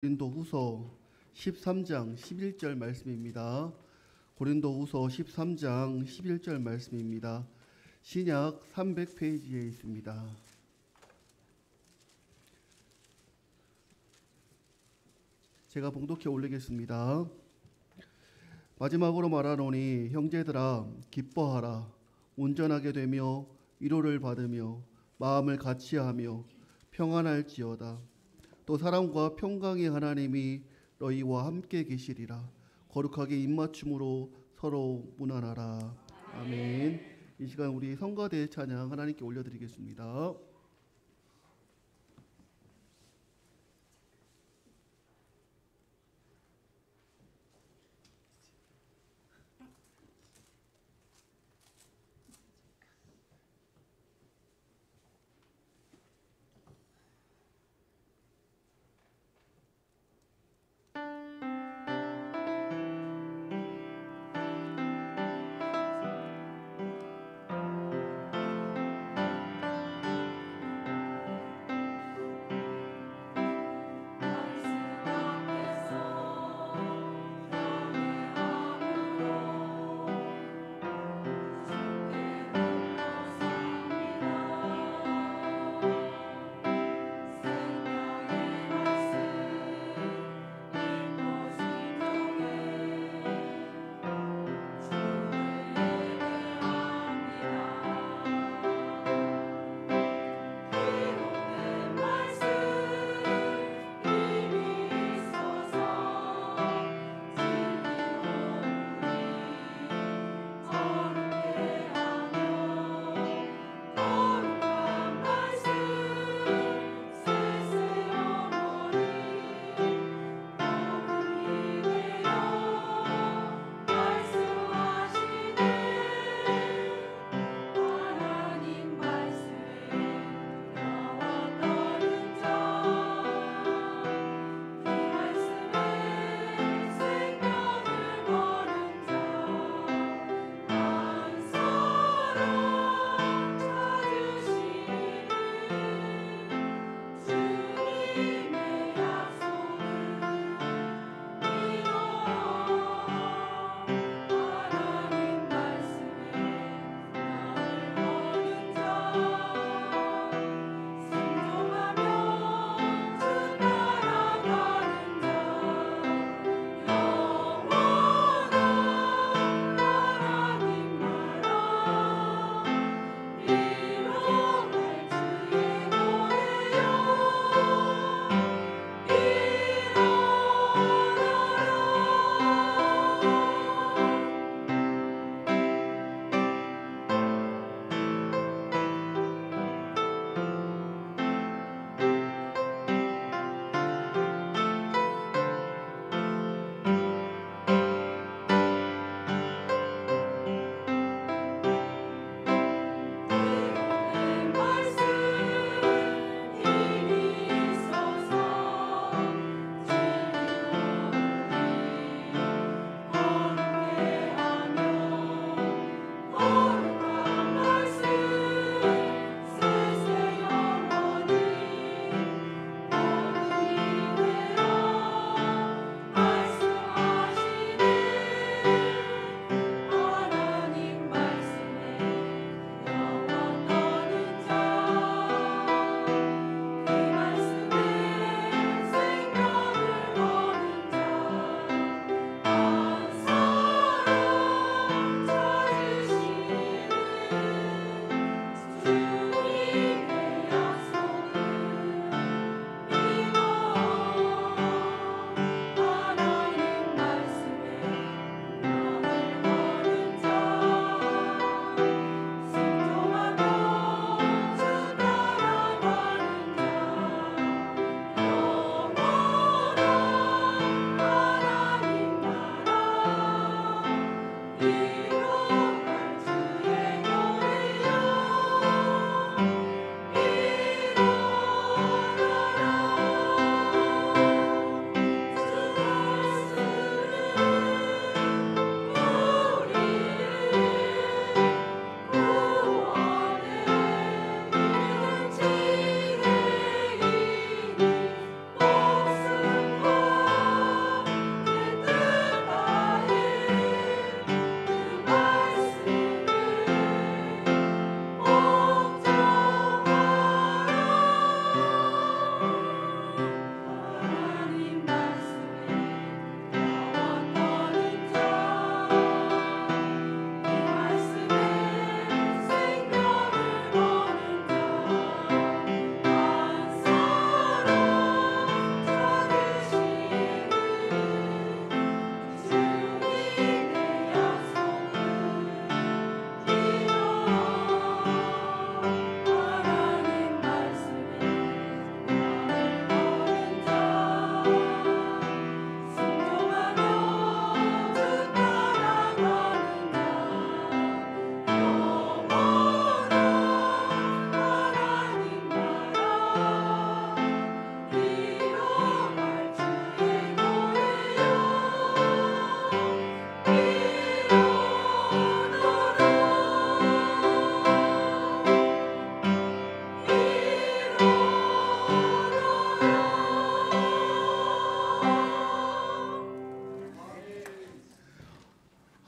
고린도후서 13장 11절 말씀입니다. 고린도후서 13장 11절 말씀입니다. 신약 300페이지에 있습니다. 제가 봉독해 올리겠습니다. 마지막으로 말하노니 형제들아 기뻐하라. 온전하게 되며 위로를 받으며 마음을 같이하며 평안할지어다. 또 사랑과 평강의 하나님이 너희와 함께 계시리라. 거룩하게 입맞춤으로 서로 문안하라. 아멘. 이 시간 우리 성가대 찬양 하나님께 올려드리겠습니다.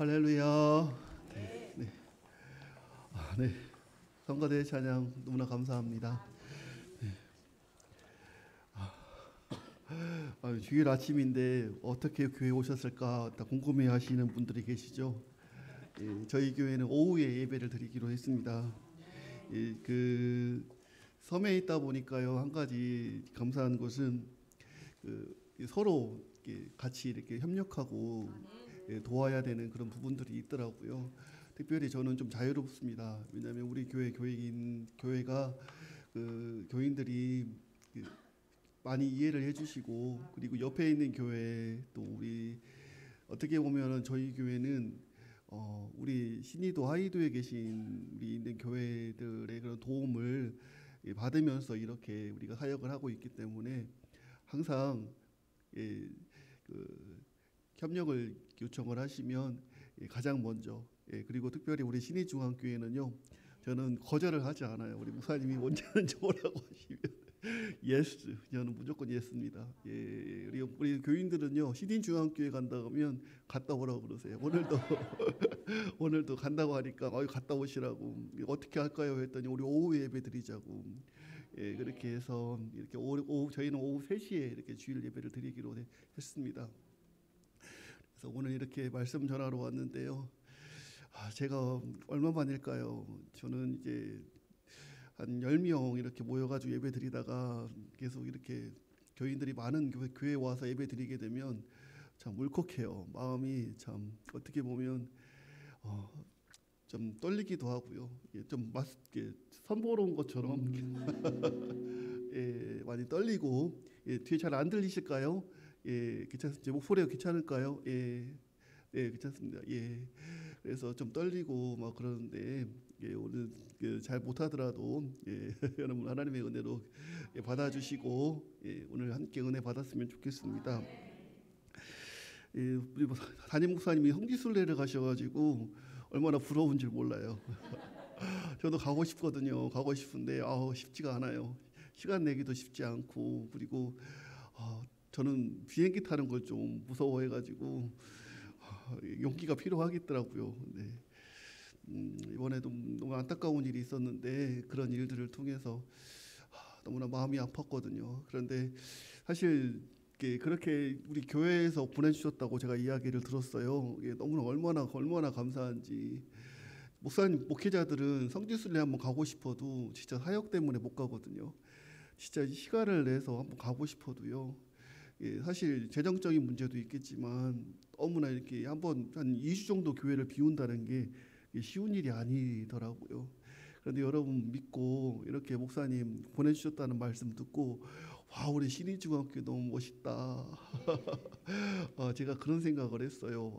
할렐루야. 네. 네. 성가대 찬양 너무나 감사합니다. 주일 아침인데 어떻게 교회 오셨을까 궁금해하시는 분들이 계시죠. 저희 교회는 오후에 예배를 드리기로 했습니다. 그 섬에 있다 보니까요, 한 가지 감사한 것은 서로 같이 이렇게 협력하고 도와야 되는 그런 부분들이 있더라고요. 특별히 저는 좀 자유롭습니다. 왜냐하면 우리 교회가 교인들이 많이 이해를 해주시고, 그리고 옆에 있는 교회 또 우리 어떻게 보면은 저희 교회는 우리 신이도 하이도에 계신 우리 있는 교회들의 그런 도움을 받으면서 이렇게 우리가 사역을 하고 있기 때문에 항상 협력을 요청을 하시면 가장 먼저, 그리고 특별히 우리 신의중앙교회는요, 저는 거절을 하지 않아요. 우리 목사님이 언제든지 오라고 하시면 예스, 저는 무조건 예스입니다. 우리 교인들은요, 신의중앙교회 간다 그러면 갔다 오라고 그러세요. 오늘도 간다고 하니까 갔다 오시라고. 어떻게 할까요? 했더니 우리 오후 예배 드리자고. 그렇게 해서 이렇게 저희는 오후 3시에 이렇게 주일 예배를 드리기로 했습니다. 그래서 오늘 이렇게 말씀 전하러 왔는데요. 제가 얼마만일까요? 저는 이제 한 10명 이렇게 모여가지고 예배 드리다가 계속 이렇게 교인들이 많은 교회에 와서 예배 드리게 되면 참 울컥해요. 마음이 참 어떻게 보면 좀 떨리기도 하고요. 좀 선보러 온 것처럼 많이 떨리고, 뒤에 잘 안 들리실까요? 괜찮습니다. 제 목소리가 괜찮을까요? 괜찮습니다. 그래서 좀 떨리고 막 그러는데, 오늘 잘 못하더라도 여러분 하나님의 은혜로 받아주시고 오늘 함께 은혜 받았으면 좋겠습니다. 우리 담임 목사님이 성지순례를 가셔가지고 얼마나 부러운 줄 몰라요. 저도 가고 싶거든요. 가고 싶은데 쉽지가 않아요. 시간 내기도 쉽지 않고, 그리고 저는 비행기 타는 걸 좀 무서워해가지고 용기가 필요하겠더라고요. 이번에도 너무 안타까운 일이 있었는데 그런 일들을 통해서 너무나 마음이 아팠거든요. 그런데 사실 그렇게 우리 교회에서 보내주셨다고 제가 이야기를 들었어요. 너무나 얼마나 감사한지. 목회자들은 성지순례 한번 가고 싶어도 진짜 사역 때문에 못 가거든요. 진짜 시간을 내서 한번 가고 싶어도요. 사실 재정적인 문제도 있겠지만 너무나 이렇게 한 2주 정도 교회를 비운다는 게 쉬운 일이 아니더라고요. 그런데 여러분 믿고 이렇게 목사님 보내주셨다는 말씀 듣고 우리 신의중학교 너무 멋있다. 제가 그런 생각을 했어요.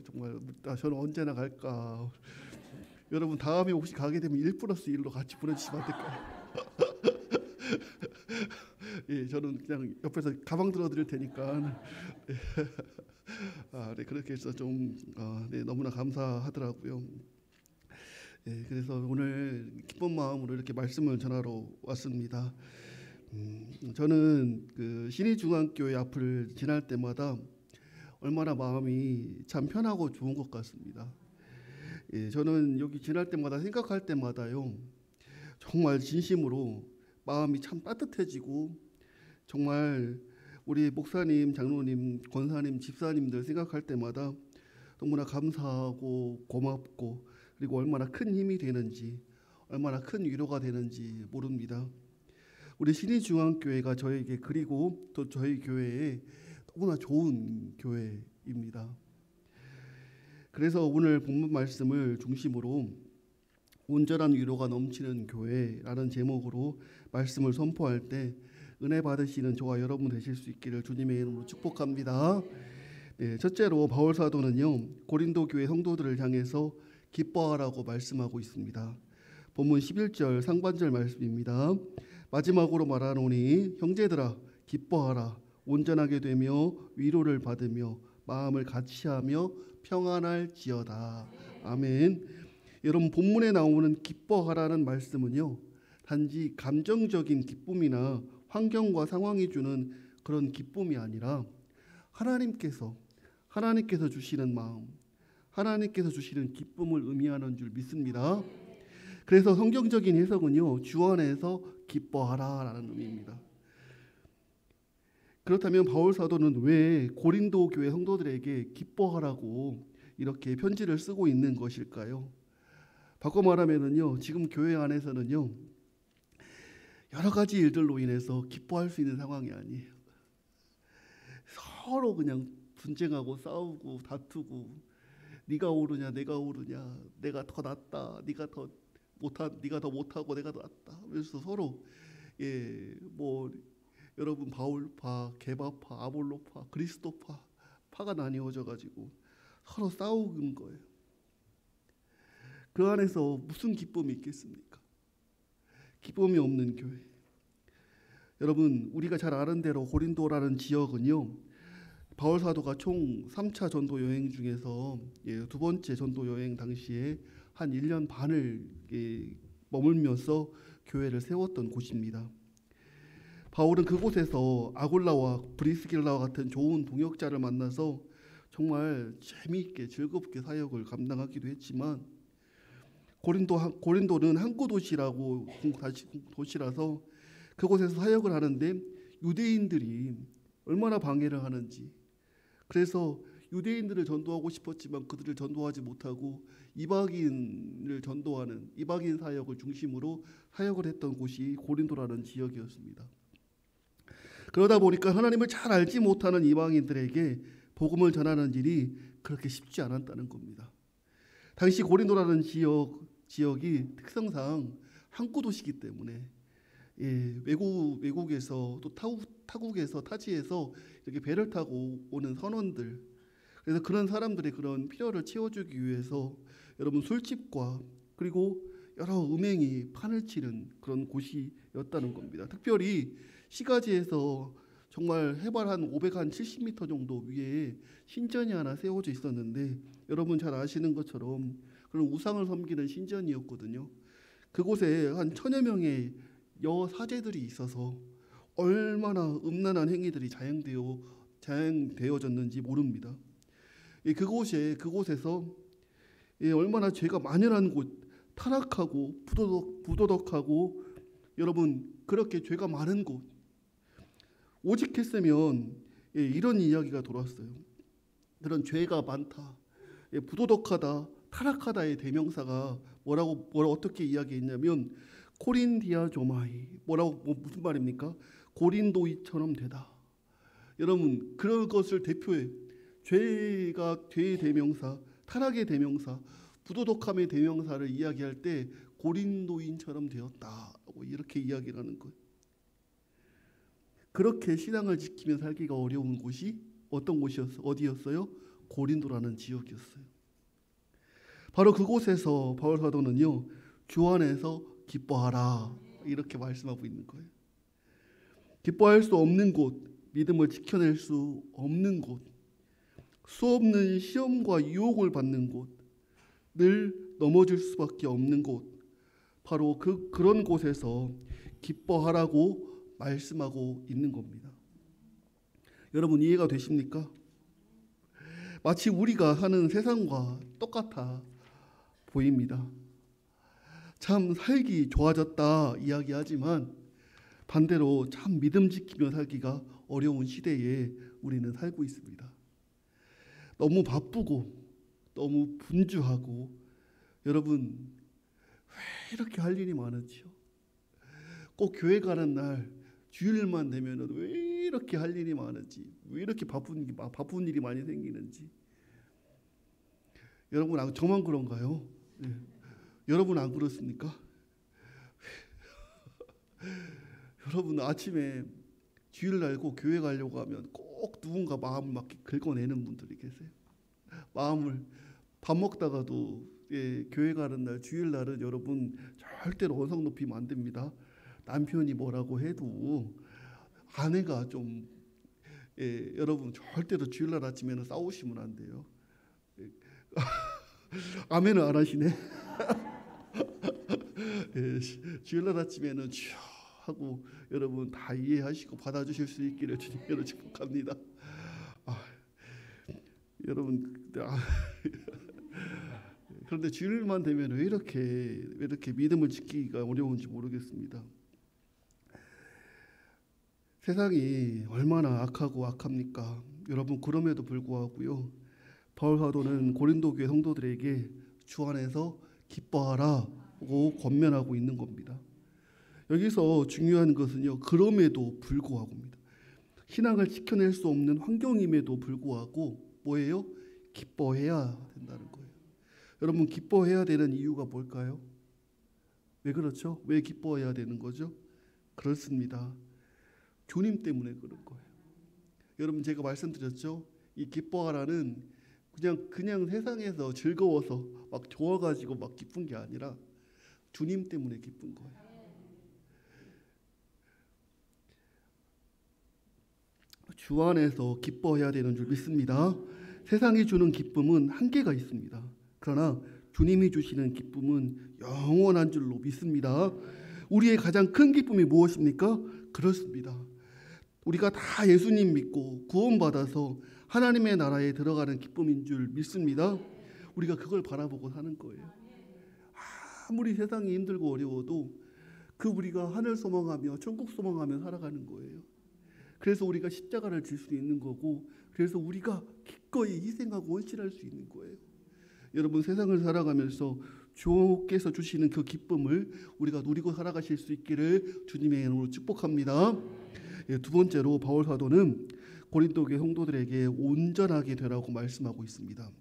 정말 저는 언제나 갈까. 여러분 다음에 혹시 가게 되면 1+1로 같이 보내주시면 안 될까요? 저는 그냥 옆에서 가방 들어드릴 테니까. 그렇게 해서 좀 너무나 감사하더라고요. 그래서 오늘 기쁜 마음으로 이렇게 말씀을 전하러 왔습니다. 저는 신의중앙교회 앞을 지날 때마다 얼마나 마음이 참 편하고 좋은 것 같습니다. 저는 여기 지날 때마다 생각할 때마다요, 정말 진심으로 마음이 참 따뜻해지고, 정말 우리 목사님, 장로님, 권사님, 집사님들 생각할 때마다 너무나 감사하고 고맙고, 그리고 얼마나 큰 힘이 되는지, 얼마나 큰 위로가 되는지 모릅니다. 우리 신의중앙교회가 저에게, 그리고 또 저희 교회에 너무나 좋은 교회입니다. 그래서 오늘 본문 말씀을 중심으로 온전한 위로가 넘치는 교회라는 제목으로 말씀을 선포할 때 은혜 받으시는 저와 여러분 되실 수 있기를 주님의 이름으로 축복합니다. 첫째로 바울 사도는요, 고린도 교회 성도들을 향해서 기뻐하라고 말씀하고 있습니다. 본문 11절 상반절 말씀입니다. 마지막으로 말하노니 형제들아 기뻐하라, 온전하게 되며 위로를 받으며 마음을 같이하며 평안할지어다. 아멘. 여러분, 본문에 나오는 기뻐하라는 말씀은요, 단지 감정적인 기쁨이나 환경과 상황이 주는 그런 기쁨이 아니라 하나님께서 주시는 마음, 하나님께서 주시는 기쁨을 의미하는 줄 믿습니다. 그래서 성경적인 해석은요, 주 안에서 기뻐하라라는 의미입니다. 그렇다면 바울 사도는 왜 고린도 교회 성도들에게 기뻐하라고 이렇게 편지를 쓰고 있는 것일까요? 바꿔 말하면은요, 지금 교회 안에서는요, 여러 가지 일들로 인해서 기뻐할 수 있는 상황이 아니에요. 서로 그냥 분쟁하고 싸우고 다투고, 네가 오르냐 내가 오르냐, 내가 더 낫다, 네가 더 못하고 내가 더 낫다. 그래서 서로 뭐 여러분 바울파, 게바파, 아볼로파, 그리스도파 파가 나뉘어져 가지고 서로 싸우는 거예요. 그 안에서 무슨 기쁨이 있겠습니까? 기쁨이 없는 교회. 여러분, 우리가 잘 아는 대로 고린도라는 지역은요, 바울 사도가 총 3차 전도 여행 중에서 두 번째 전도 여행 당시에 한 1년 반을 머물면서 교회를 세웠던 곳입니다. 바울은 그곳에서 아굴라와 브리스길라와 같은 좋은 동역자를 만나서 정말 재미있게 즐겁게 사역을 감당하기도 했지만, 고린도는 항구 도시라고 도시라서 그곳에서 사역을 하는데 유대인들이 얼마나 방해를 하는지, 그래서 유대인들을 전도하고 싶었지만 그들을 전도하지 못하고 이방인을 전도하는 이방인 사역을 중심으로 사역을 했던 곳이 고린도라는 지역이었습니다. 그러다 보니까 하나님을 잘 알지 못하는 이방인들에게 복음을 전하는 일이 그렇게 쉽지 않았다는 겁니다. 당시 고린도라는 지역이 특성상 항구 도시이기 때문에 외국에서 또 타국에서 타지에서 이렇게 배를 타고 오는 선원들, 그래서 그런 사람들의 그런 필요를 채워주기 위해서 여러분 술집과 그리고 여러 음행이 판을 치는 그런 곳이었다는 겁니다. 특별히 시가지에서 정말 해발 한 570m 정도 위에 신전이 하나 세워져 있었는데, 여러분 잘 아시는 것처럼 그런 우상을 섬기는 신전이었거든요. 그곳에 한 1000여 명의 여사제들이 있어서 얼마나 음란한 행위들이 자행되어졌는지 모릅니다. 그곳에서 얼마나 죄가 만연한 곳, 타락하고 부도덕하고 여러분 그렇게 죄가 많은 곳, 오직 했으면 이런 이야기가 돌았어요. 그런 죄가 많다, 부도덕하다, 타락하다의 대명사가 뭐라고 어떻게 이야기했냐면 코린디아조마이, 무슨 말입니까? 고린도이처럼 되다. 여러분 그런 것을 대표해 죄가 죄의 대명사, 타락의 대명사, 부도덕함의 대명사를 이야기할 때 고린도인처럼 되었다고 이렇게 이야기를 하는 거예요. 그렇게 신앙을 지키며 살기가 어려운 곳이 어디였어요? 고린도라는 지역이었어요. 바로 그곳에서 바울 사도는요, 주 안에서 기뻐하라 이렇게 말씀하고 있는 거예요. 기뻐할 수 없는 곳, 믿음을 지켜낼 수 없는 곳, 수없는 시험과 유혹을 받는 곳, 늘 넘어질 수밖에 없는 곳, 바로 그런 곳에서 기뻐하라고 말씀하고 있는 겁니다. 여러분 이해가 되십니까? 마치 우리가 사는 세상과 똑같아 보입니다. 참 살기 좋아졌다 이야기하지만 반대로 참 믿음 지키며 살기가 어려운 시대에 우리는 살고 있습니다. 너무 바쁘고 너무 분주하고, 여러분 왜 이렇게 할 일이 많은지요? 꼭 교회 가는 날 주일만 되면 왜 이렇게 할 일이 많은지, 왜 이렇게 바쁜 일이 많이 생기는지. 여러분 저만 그런가요? 네. 여러분 안 그렇습니까? 여러분 아침에 주일날 꼭 교회 가려고 하면 꼭 누군가 마음을 막 긁어내는 분들이 계세요. 마음을 밥 먹다가도 교회 가는 날 주일날은 여러분 절대로 언성 높이면 안 됩니다. 남편이 뭐라고 해도 아내가 좀 여러분 절대로 주일날 아침에는 싸우시면 안 돼요. 아멘을 안 하시네. 주일날 아침에는 쭉 하고 여러분 다 이해하시고 받아주실 수 있기를 주님으로 축복합니다. 여러분 그런데 주일만 되면 왜 이렇게 믿음을 지키기가 어려운지 모르겠습니다. 세상이 얼마나 악하고 악합니까? 여러분, 그럼에도 불구하고요, 바울 사도는 고린도 교회 성도들에게 주 안에서 기뻐하라고 권면하고 있는 겁니다. 여기서 중요한 것은요, 그럼에도 불구하고입니다. 신앙을 지켜낼 수 없는 환경임에도 불구하고 뭐예요? 기뻐해야 된다는 거예요. 여러분, 기뻐해야 되는 이유가 뭘까요? 왜 그렇죠? 왜 기뻐해야 되는 거죠? 그렇습니다. 주님 때문에 그런 거예요. 여러분, 제가 말씀드렸죠? 이 기뻐하라는 그냥 세상에서 즐거워서 막 좋아가지고 막 기쁜 게 아니라 주님 때문에 기쁜 거예요. 주 안에서 기뻐해야 되는 줄 믿습니다. 세상이 주는 기쁨은 한계가 있습니다. 그러나 주님이 주시는 기쁨은 영원한 줄로 믿습니다. 우리의 가장 큰 기쁨이 무엇입니까? 그렇습니다. 우리가 다 예수님 믿고 구원받아서 하나님의 나라에 들어가는 기쁨인 줄 믿습니다. 우리가 그걸 바라보고 사는 거예요. 아무리 세상이 힘들고 어려워도 우리가 하늘 소망하며 천국 소망하며 살아가는 거예요. 그래서 우리가 십자가를 질 수 있는 거고, 그래서 우리가 기꺼이 희생하고 헌신할 수 있는 거예요. 여러분, 세상을 살아가면서 주께서 주시는 그 기쁨을 우리가 누리고 살아가실 수 있기를 주님의 이름으로 축복합니다. 두 번째로 바울 사도는 고린도 교회 성도들에게 온전하게 되라고 말씀하고 있습니다.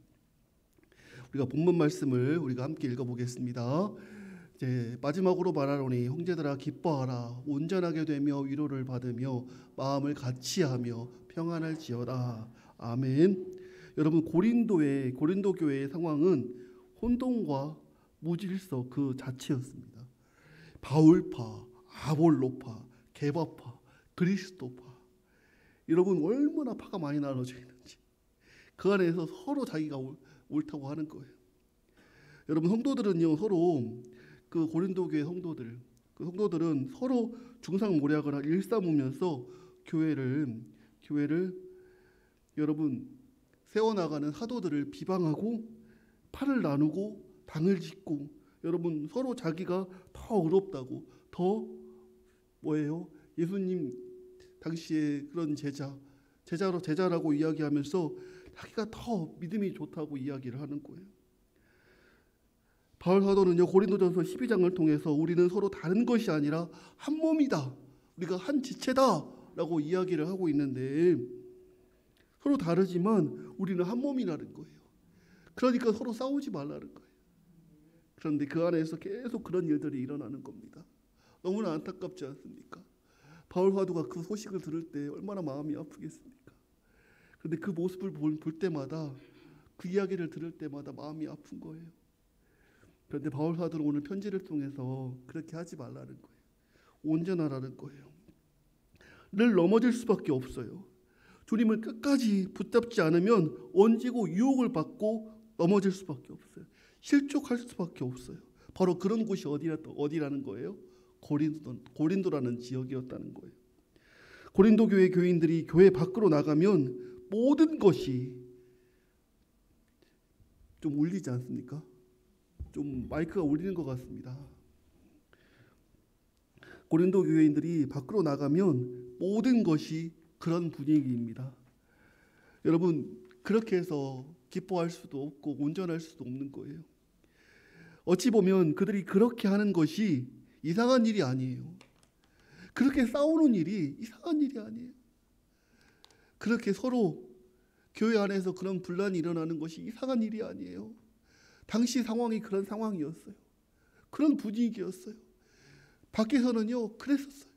우리가 본문 말씀을 우리가 함께 읽어보겠습니다. 이제 마지막으로 말하노니 형제들아 기뻐하라. 온전하게 되며 위로를 받으며 마음을 같이하며 평안할지어다. 아멘. 여러분, 고린도 교회의 상황은 혼돈과 무질서 그 자체였습니다. 바울파, 아볼로파, 게바파, 그리스도파. 여러분, 얼마나 파가 많이 나눠져 있는지. 그 안에서 서로 자기가 옳다고 하는 거예요. 여러분, 성도들은요, 서로 그 고린도 교회 성도들은 서로 중상모략을 일삼으면서 교회를 여러분 세워나가는 사도들을 비방하고 팔을 나누고 당을 짓고, 여러분 서로 자기가 더 의롭다고, 더 뭐예요? 예수님 당시에 그런 제자라고 이야기하면서 자기가 더 믿음이 좋다고 이야기를 하는 거예요. 바울 사도는요, 고린도전서 12장을 통해서 우리는 서로 다른 것이 아니라 한 몸이다, 우리가 한 지체다라고 이야기를 하고 있는데, 서로 다르지만 우리는 한 몸이라는 거예요. 그러니까 서로 싸우지 말라는 거예요. 그런데 그 안에서 계속 그런 일들이 일어나는 겁니다. 너무나 안타깝지 않습니까? 바울 사도가 그 소식을 들을 때 얼마나 마음이 아프겠습니까? 그런데 그 모습을 볼 때마다, 그 이야기를 들을 때마다 마음이 아픈 거예요. 그런데 바울 사도는 오늘 편지를 통해서 그렇게 하지 말라는 거예요. 온전하라는 거예요. 늘 넘어질 수밖에 없어요. 주님을 끝까지 붙잡지 않으면 언제고 유혹을 받고 넘어질 수밖에 없어요. 실족할 수밖에 없어요. 바로 그런 곳이 어디라는 거예요? 고린도라는 지역이었다는 거예요. 고린도 교회 교인들이 교회 밖으로 나가면 모든 것이 좀 울리지 않습니까? 좀 마이크가 울리는 것 같습니다. 고린도 교회인들이 밖으로 나가면 모든 것이 그런 분위기입니다. 여러분, 그렇게 해서 기뻐할 수도 없고 온전할 수도 없는 거예요. 어찌 보면 그들이 그렇게 하는 것이 이상한 일이 아니에요. 그렇게 싸우는 일이 이상한 일이 아니에요. 그렇게 서로 교회 안에서 그런 분란이 일어나는 것이 이상한 일이 아니에요. 당시 상황이 그런 상황이었어요. 그런 분위기였어요. 밖에서는요, 그랬었어요.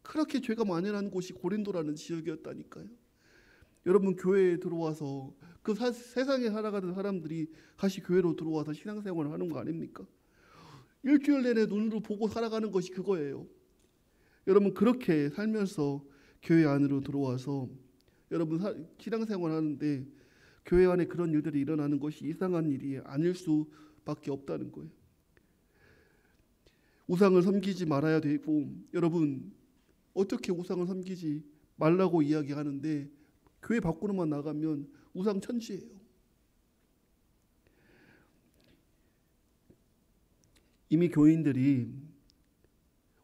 그렇게 죄가 만연한 곳이 고린도라는 지역이었다니까요. 여러분, 교회에 들어와서 그 세상에 살아가는 사람들이 다시 교회로 들어와서 신앙생활을 하는 거 아닙니까? 일주일 내내 눈으로 보고 살아가는 것이 그거예요. 여러분, 그렇게 살면서 교회 안으로 들어와서 여러분 신앙생활 하는데 교회 안에 그런 일들이 일어나는 것이 이상한 일이 아닐 수밖에 없다는 거예요. 우상을 섬기지 말아야 되고, 여러분 어떻게 우상을 섬기지 말라고 이야기하는데 교회 밖으로만 나가면 우상 천지예요. 이미 교인들이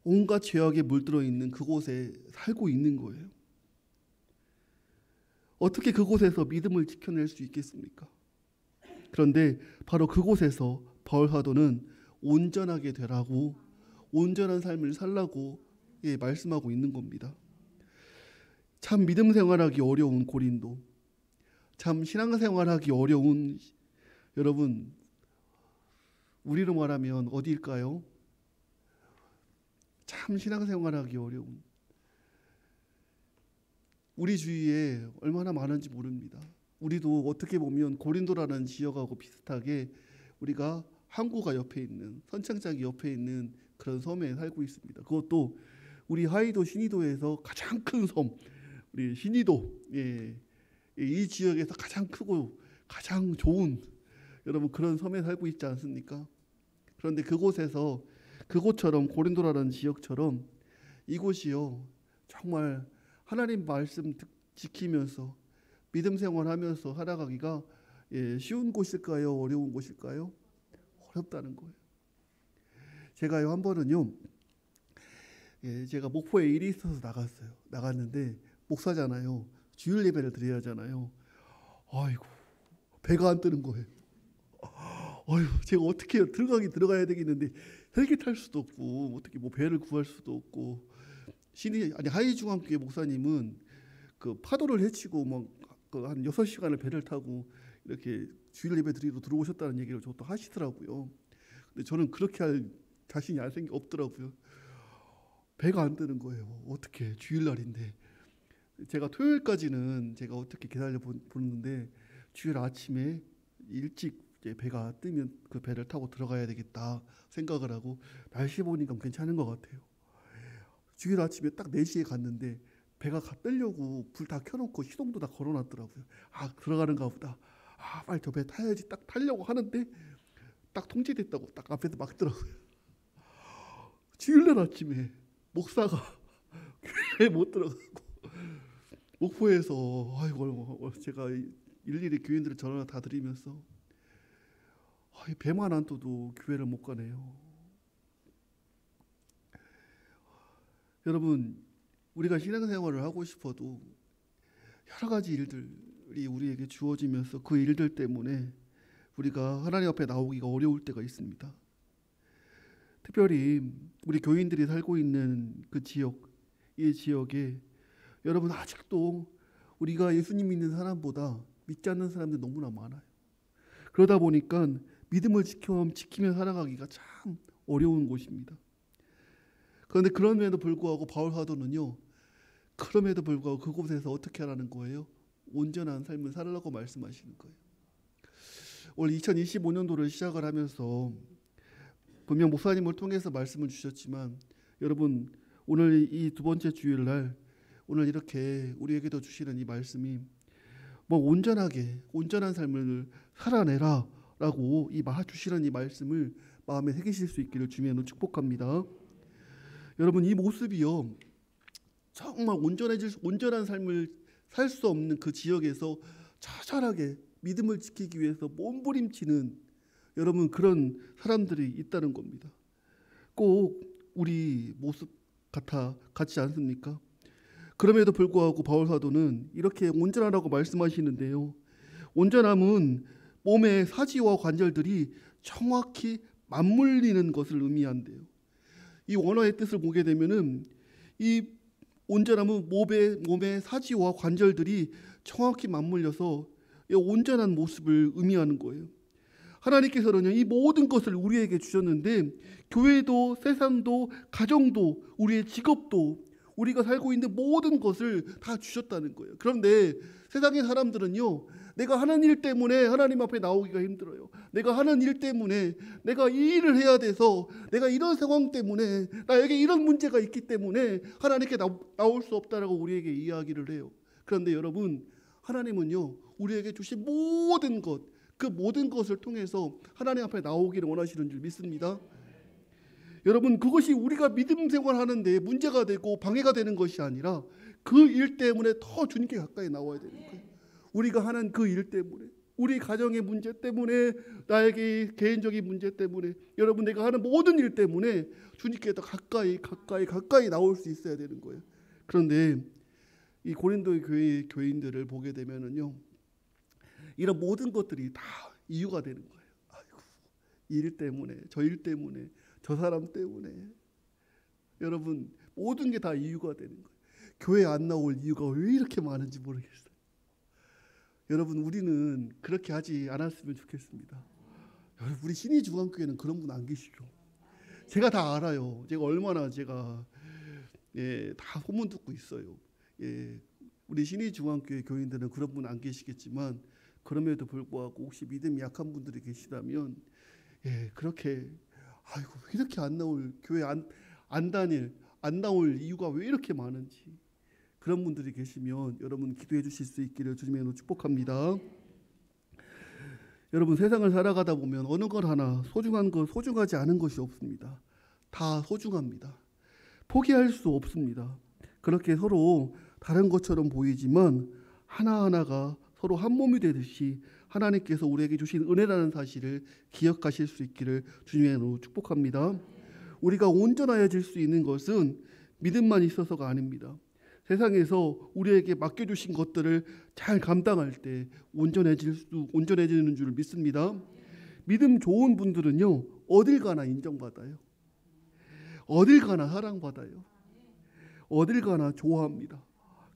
온갖 죄악에 물들어 있는 그곳에 살고 있는 거예요. 어떻게 그곳에서 믿음을 지켜낼 수 있겠습니까? 그런데 바로 그곳에서 바울 사도는 온전하게 되라고, 온전한 삶을 살라고 말씀하고 있는 겁니다. 참 믿음 생활하기 어려운 고린도, 참 신앙생활하기 어려운 여러분, 우리로 말하면 어디일까요? 참 신앙생활하기 어려운, 우리 주위에 얼마나 많은지 모릅니다. 우리도 어떻게 보면 고린도라는 지역하고 비슷하게 우리가 항구가 옆에 있는, 선착장이 옆에 있는 그런 섬에 살고 있습니다. 그것도 우리 하이도 신의도에서 가장 큰 섬, 우리 신의도, 이 지역에서 가장 크고 가장 좋은 여러분 그런 섬에 살고 있지 않습니까? 그런데 그곳에서, 그곳처럼 고린도라는 지역처럼 이곳이요 정말 하나님 말씀 지키면서 믿음 생활하면서 살아가기가 쉬운 곳일까요? 어려운 곳일까요? 어렵다는 거예요. 제가요 한 번은요, 제가 목포에 일이 있어서 나갔어요. 나갔는데 목사잖아요. 주일 예배를 드려야 하잖아요. 아이고 배가 안 뜨는 거예요. 아이고 제가 어떻게 해요? 들어가야 되겠는데 헬기 탈 수도 없고 어떻게 뭐 배를 구할 수도 없고, 하이중앙교회 목사님은 그 파도를 헤치고 한 6시간을 배를 타고 이렇게 주일 예배 드리러 들어오셨다는 얘기를 저도 하시더라고요. 근데 저는 그렇게 할 자신이 없더라고요. 배가 안 뜨는 거예요. 어떻게 주일날인데. 제가 토요일까지는 제가 어떻게 기다려 보는데 주일 아침에 일찍 이제 배가 뜨면 그 배를 타고 들어가야 되겠다 생각을 하고, 날씨 보니까 괜찮은 것 같아요. 주일 아침에 딱 4시에 갔는데 배가 뜨려고 불 다 켜놓고 시동도 다 걸어놨더라고요. 아 들어가는가 보다. 아 빨리 저 배 타야지. 딱 타려고 하는데 딱 통제됐다고 딱 앞에서 막더라고요. 주일날 아침에 목사가 교회에 못 들어가고 목포에서 아이고 제가 일일이 교인들을 전화 다 드리면서 배만 안 떠도 교회를 못 가네요. 여러분 우리가 신앙생활을 하고 싶어도 여러 가지 일들이 우리에게 주어지면서 그 일들 때문에 우리가 하나님 앞에 나오기가 어려울 때가 있습니다. 특별히 우리 교인들이 살고 있는 그 지역, 이 지역에 여러분 아직도 우리가 예수님 믿는 사람보다 믿지 않는 사람들이 너무나 많아요. 그러다 보니까 믿음을 지키며 살아가기가 참 어려운 곳입니다. 그런데 그럼에도 불구하고 바울 사도는요, 그럼에도 불구하고 그곳에서 어떻게 하라는 거예요? 온전한 삶을 살라고 말씀하시는 거예요. 올 2025년도를 시작을 하면서 분명 목사님을 통해서 말씀을 주셨지만 여러분 오늘 이 두 번째 주일날 오늘 이렇게 우리에게도 주시는 이 말씀이 온전한 삶을 살아내라 라고 주시는 이 말씀을 마음에 새기실 수 있기를 주님으로 축복합니다. 여러분 이 모습이요 정말 온전한 삶을 살 수 없는 그 지역에서 처절하게 믿음을 지키기 위해서 몸부림치는 여러분 그런 사람들이 있다는 겁니다. 꼭 우리 모습 같지 않습니까? 그럼에도 불구하고 바울 사도는 이렇게 온전하라고 말씀하시는데요. 온전함은 몸의 사지와 관절들이 정확히 맞물리는 것을 의미한대요. 이 원어의 뜻을 보게 되면은 이 온전함은 몸의 사지와 관절들이 정확히 맞물려서 온전한 모습을 의미하는 거예요. 하나님께서는요 이 모든 것을 우리에게 주셨는데 교회도 세상도 가정도 우리의 직업도 우리가 살고 있는 모든 것을 다 주셨다는 거예요. 그런데 세상의 사람들은요 내가 하는 일 때문에 하나님 앞에 나오기가 힘들어요. 내가 하는 일 때문에 내가 이 일을 해야 돼서 내가 이런 상황 때문에 나에게 이런 문제가 있기 때문에 하나님께 나올 수 없다라고 우리에게 이야기를 해요. 그런데 여러분 하나님은요 우리에게 주신 모든 것, 그 모든 것을 통해서 하나님 앞에 나오기를 원하시는 줄 믿습니다. 여러분 그것이 우리가 믿음 생활하는데 문제가 되고 방해가 되는 것이 아니라 그 일 때문에 더 주님께 가까이 나와야 되는 거예요. 우리가 하는 그 일 때문에 우리 가정의 문제 때문에, 나에게 개인적인 문제 때문에, 여러분 내가 하는 모든 일 때문에 주님께 더 가까이 나올 수 있어야 되는 거예요. 그런데 이 고린도 교회 교인들을 보게 되면은요, 이런 모든 것들이 다 이유가 되는 거예요. 아이고, 일 때문에, 저 일 때문에, 저 사람 때문에. 여러분 모든 게 다 이유가 되는 거예요. 교회 안 나올 이유가 왜 이렇게 많은지 모르겠어요. 여러분 우리는 그렇게 하지 않았으면 좋겠습니다. 여러분 우리 신의중앙교회는 그런 분 안 계시죠? 제가 다 알아요. 제가 얼마나 다 소문 듣고 있어요. 우리 신의중앙교회 교인들은 그런 분 안 계시겠지만, 그럼에도 불구하고 혹시 믿음이 약한 분들이 계시다면 그렇게 아이고 이렇게 안 나올 교회 안 나올 이유가 왜 이렇게 많은지, 그런 분들이 계시면 여러분 기도해 주실 수 있기를 주님의 이름으로 축복합니다. 여러분 세상을 살아가다 보면 어느 것 하나 소중하지 않은 것이 없습니다. 다 소중합니다. 포기할 수 없습니다. 그렇게 서로 다른 것처럼 보이지만 하나하나가 서로 한 몸이 되듯이 하나님께서 우리에게 주신 은혜라는 사실을 기억하실 수 있기를 주님의 이름으로 축복합니다. 우리가 온전하여질 수 있는 것은 믿음만 있어서가 아닙니다. 세상에서 우리에게 맡겨주신 것들을 잘 감당할 때 온전해지는 줄 믿습니다. 믿음 좋은 분들은요, 어딜 가나 인정받아요. 어딜 가나 사랑받아요. 어딜 가나 좋아합니다.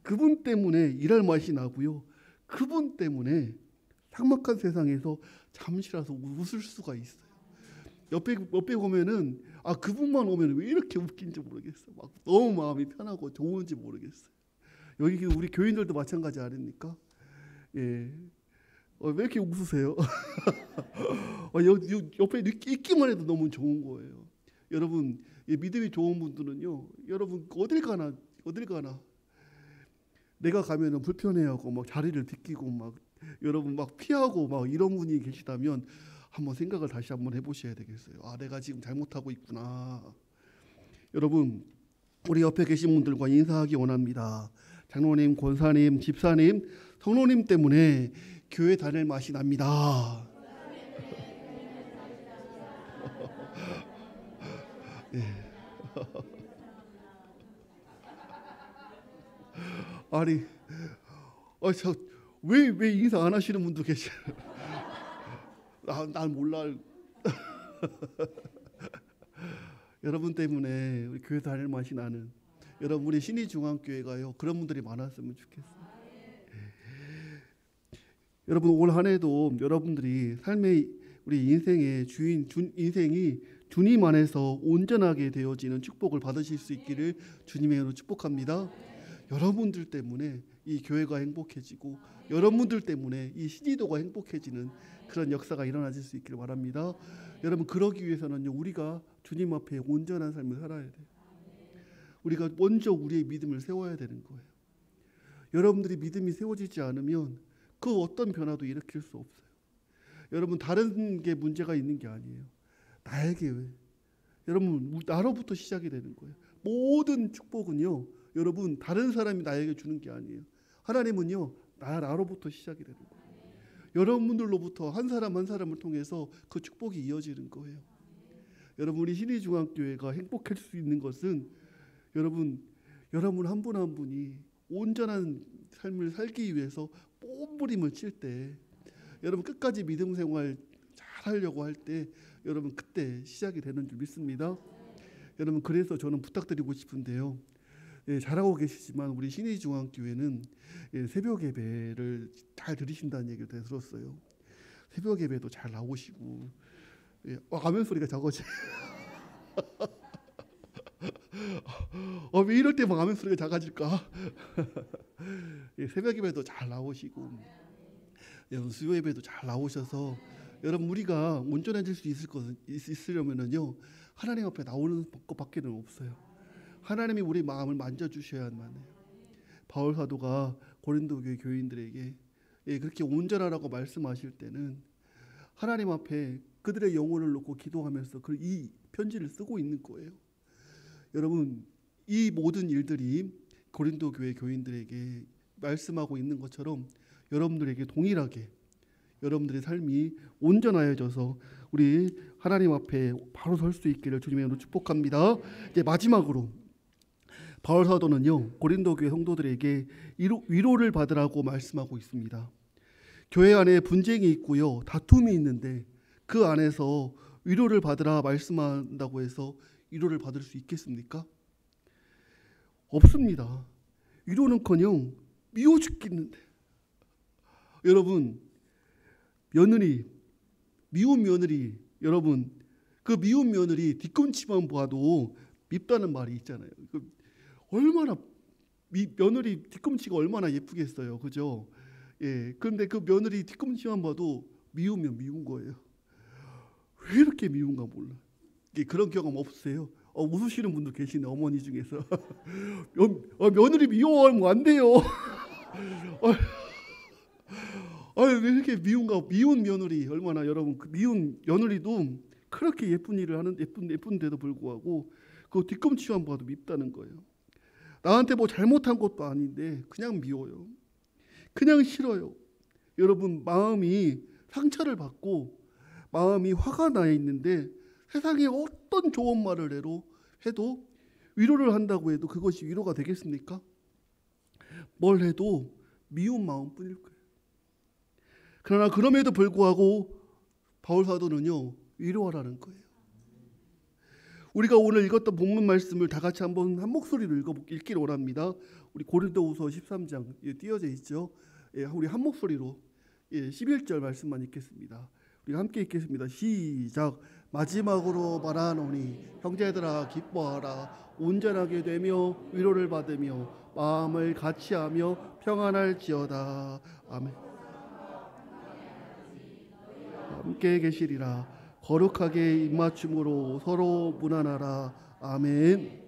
그분 때문에 일할 맛이 나고요. 그분 때문에 삭막한 세상에서 잠시라도 웃을 수가 있어요. 옆에 보면은 그분만 오면 왜 이렇게 웃긴지 모르겠어요. 막 너무 마음이 편하고 좋은지 모르겠어요. 여기 우리 교인들도 마찬가지 아닙니까? 왜 이렇게 웃으세요? 옆에 있기만 해도 너무 좋은 거예요. 여러분 믿음이 좋은 분들은요, 여러분 어딜 가나 내가 가면은 불편해하고 막 자리를 비키고 막 여러분 막 피하고 막 이런 분이 계시다면 한번 생각을 다시 한번 해보셔야 되겠어요. 내가 지금 잘못하고 있구나. 여러분 우리 옆에 계신 분들과 인사하기 원합니다. 장로님, 권사님, 집사님, 성로님 때문에 교회 다닐 맛이 납니다. 아니, 왜 인사 안 하시는 분도 계셔요? 난 몰라. 여러분 때문에 우리 교회 다닐 맛이 나는, 여러분 우리 신의중앙교회가요 그런 분들이 많았으면 좋겠어요. 여러분 올 한 해도 여러분들이 삶의 우리 인생의 인생이 주님 안에서 온전하게 되어지는 축복을 받으실 수 있기를 주님의 이름으로 축복합니다. 여러분들 때문에 이 교회가 행복해지고 여러분들 때문에 이 신의도가 행복해지는 그런 역사가 일어나질 수 있기를 바랍니다. 여러분 그러기 위해서는요, 우리가 주님 앞에 온전한 삶을 살아야 돼요. 우리가 먼저 우리의 믿음을 세워야 되는 거예요. 여러분들이 믿음이 세워지지 않으면 그 어떤 변화도 일으킬 수 없어요. 여러분 다른 게 문제가 있는 게 아니에요. 나에게 여러분 나로부터 시작이 되는 거예요. 모든 축복은요, 여러분 다른 사람이 나에게 주는 게 아니에요. 하나님은요 나로부터 시작이 되는 거예요. 여러분들로부터 한 사람 한 사람을 통해서 그 축복이 이어지는 거예요. 여러분 우리 신의중앙교회가 행복할 수 있는 것은 여러분 한 분 한 분이 온전한 삶을 살기 위해서 몸부림을 칠 때, 여러분 끝까지 믿음 생활 잘 하려고 할 때 여러분 그때 시작이 되는 줄 믿습니다. 여러분 그래서 저는 부탁드리고 싶은데요, 잘하고 계시지만 우리 신의중앙교회는 새벽 예배를 잘 들으신다는 얘기를 들었어요. 새벽 예배도 잘 나오시고, 아멘 소리가 작아지. 왜 이럴 때 막 아멘 소리가 작아질까? 새벽 예배도 잘 나오시고, 여러분 수요 예배도 잘 나오셔서, 여러분 우리가 온전해질 수 있으려면은요, 하나님 앞에 나오는 것밖에는 없어요. 하나님이 우리 마음을 만져주셔야만 해요. 바울 사도가 고린도 교회 교인들에게 그렇게 온전하라고 말씀하실 때는 하나님 앞에 그들의 영혼을 놓고 기도하면서 이 편지를 쓰고 있는 거예요. 여러분 이 모든 일들이 고린도 교회 교인들에게 말씀하고 있는 것처럼 여러분들에게 동일하게 여러분들의 삶이 온전하여져서 우리 하나님 앞에 바로 설 수 있기를 주님의 이름으로 축복합니다. 이제 마지막으로 바울 사도는요, 고린도 교회 성도들에게 위로를 받으라고 말씀하고 있습니다. 교회 안에 분쟁이 있고요, 다툼이 있는데 그 안에서 위로를 받으라 말씀한다고 해서 위로를 받을 수 있겠습니까? 없습니다. 위로는커녕 미워 죽겠는데. 여러분, 미운 며느리, 여러분, 그 미운 며느리 뒤꿈치만 봐도 밉다는 말이 있잖아요. 얼마나 며느리 뒤꿈치가 얼마나 예쁘겠어요, 그죠? 예, 그런데 그 며느리 뒤꿈치만 봐도 미우면 미운 거예요. 왜 이렇게 미운가 몰라. 그런 경험 없으세요? 웃으시는 분도 계시네, 어머니 중에서. 며느리 미워하면 안 돼요. 왜 이렇게 미운가? 미운 며느리 얼마나, 여러분, 그 미운 며느리도 그렇게 예쁜 일을 하는, 예쁜데도 불구하고 그 뒤꿈치만 봐도 밉다는 거예요. 나한테 뭐 잘못한 것도 아닌데 그냥 미워요. 그냥 싫어요. 여러분, 마음이 상처를 받고 마음이 화가 나 있는데 세상에 어떤 좋은 말을 해도 위로를 한다고 해도 그것이 위로가 되겠습니까? 뭘 해도 미운 마음뿐일 거예요. 그러나 그럼에도 불구하고 바울 사도는요, 위로하라는 거예요. 우리가 오늘 읽었던 본문 말씀을 다 같이 한번 한 목소리로 읽기를 원합니다. 우리 고린도후서 13장 띄어져 있죠. 우리 한 목소리로 11절 말씀만 읽겠습니다. 우리가 함께 읽겠습니다. 시작. 마지막으로 말하노니 형제들아 기뻐하라. 온전하게 되며 위로를 받으며 마음을 같이하며 평안할지어다. 아멘. 함께 계시리라. 거룩하게 입맞춤으로 서로 무난하라. 아멘.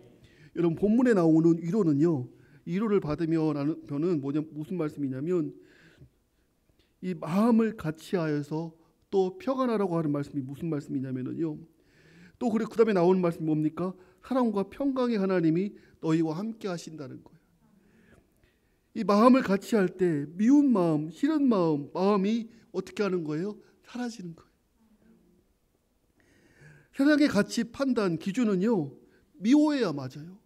여러분, 본문에 나오는 위로는요, 위로를 받으며라는 표현은 무슨 말씀이냐면 이 마음을 같이하여서 또 평안하라고 하는 말씀이 무슨 말씀이냐면요, 또 그 다음에 나오는 말씀이 뭡니까? 사랑과 평강의 하나님이 너희와 함께 하신다는 거예요. 이 마음을 같이 할 때 미운 마음, 싫은 마음이 어떻게 하는 거예요? 사라지는 거예요. 세상의 가치 판단 기준은요, 미워해야 맞아요.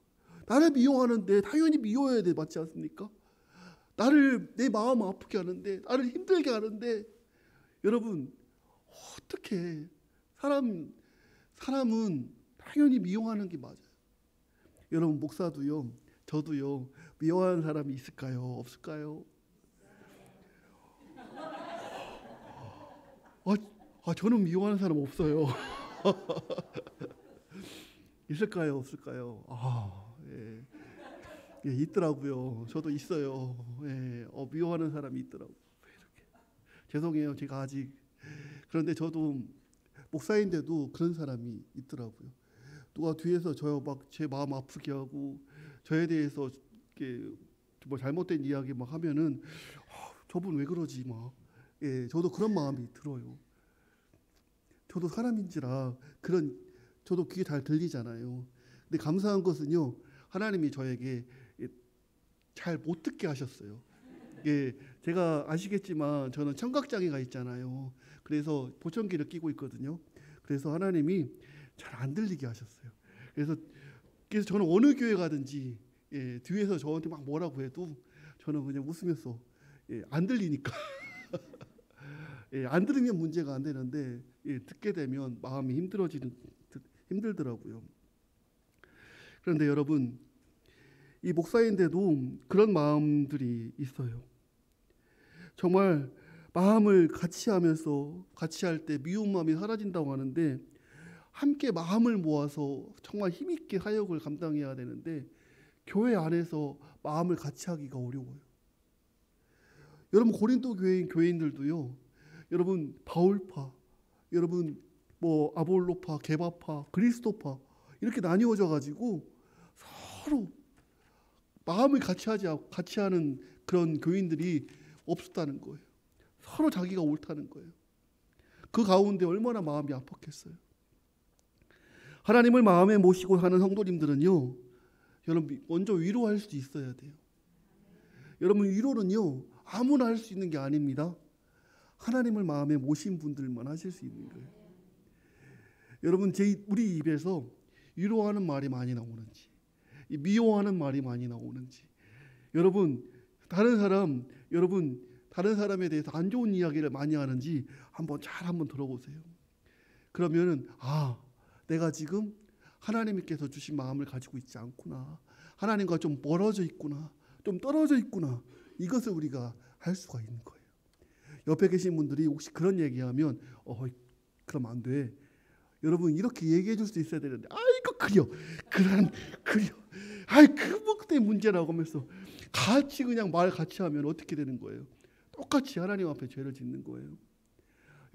나를 미워하는데 당연히 미워해야 돼, 맞지 않습니까? 내 마음 아프게 하는데, 나를 힘들게 하는데, 여러분, 어떻게 사람은 당연히 미워하는 게 맞아요. 여러분, 목사도요, 저도요, 미워하는 사람이 있을까요? 없을까요? 저는 미워하는 사람 없어요. 있을까요? 없을까요? 예, 있더라고요. 저도 있어요. 예, 미워하는 사람이 있더라고요. 이렇게. 죄송해요, 제가 아직. 그런데 저도 목사인데도 그런 사람이 있더라고요. 누가 뒤에서 제 마음 아프게 하고 저에 대해서 뭐 잘못된 이야기 막 하면은 저분 왜 그러지 막. 예, 저도 그런 마음이 들어요. 저도 사람인지라 저도 귀에 잘 들리잖아요. 근데 감사한 것은요, 하나님이 저에게 잘 못 듣게 하셨어요. 예, 제가 아시겠지만 저는 청각장애가 있잖아요. 그래서 보청기를 끼고 있거든요. 그래서 하나님이 잘 안 들리게 하셨어요. 그래서 저는 어느 교회 가든지 뒤에서 저한테 막 뭐라고 해도 저는 그냥 웃으면서 안 들리니까 안 들으면 문제가 안 되는데 듣게 되면 마음이 힘들더라고요. 그런데 여러분, 이 목사인데도 그런 마음들이 있어요. 정말 마음을 같이 하면서 같이 할 때 미운 마음이 사라진다고 하는데, 함께 마음을 모아서 정말 힘있게 사역을 감당해야 되는데 교회 안에서 마음을 같이 하기가 어려워요. 여러분, 고린도 교인들도요, 여러분 바울파, 여러분 뭐 아볼로파, 게바파, 그리스도파 이렇게 나뉘어져 가지고 서로 마음을 같이 하는 그런 교인들이 없었다는 거예요. 서로 자기가 옳다는 거예요. 그 가운데 얼마나 마음이 아팠겠어요. 하나님을 마음에 모시고 사는 성도님들은요, 여러분 먼저 위로할 수 있어야 돼요. 여러분, 위로는요 아무나 할 수 있는 게 아닙니다. 하나님을 마음에 모신 분들만 하실 수 있는 거예요. 여러분, 우리 입에서 위로하는 말이 많이 나오는지, 미워하는 말이 많이 나오는지, 여러분 다른 사람에 대해서 안 좋은 이야기를 많이 하는지 한번 들어보세요. 그러면은 내가 지금 하나님께서 주신 마음을 가지고 있지 않구나, 하나님과 좀 멀어져 있구나, 좀 떨어져 있구나, 이것을 우리가 할 수가 있는 거예요. 옆에 계신 분들이 혹시 그런 얘기하면 그러면 안 돼. 여러분 이렇게 얘기해 줄 수 있어야 되는데 이거 그려 그거 때문에 문제라고 하면서 그냥 말 같이 하면 어떻게 되는 거예요? 똑같이 하나님 앞에 죄를 짓는 거예요.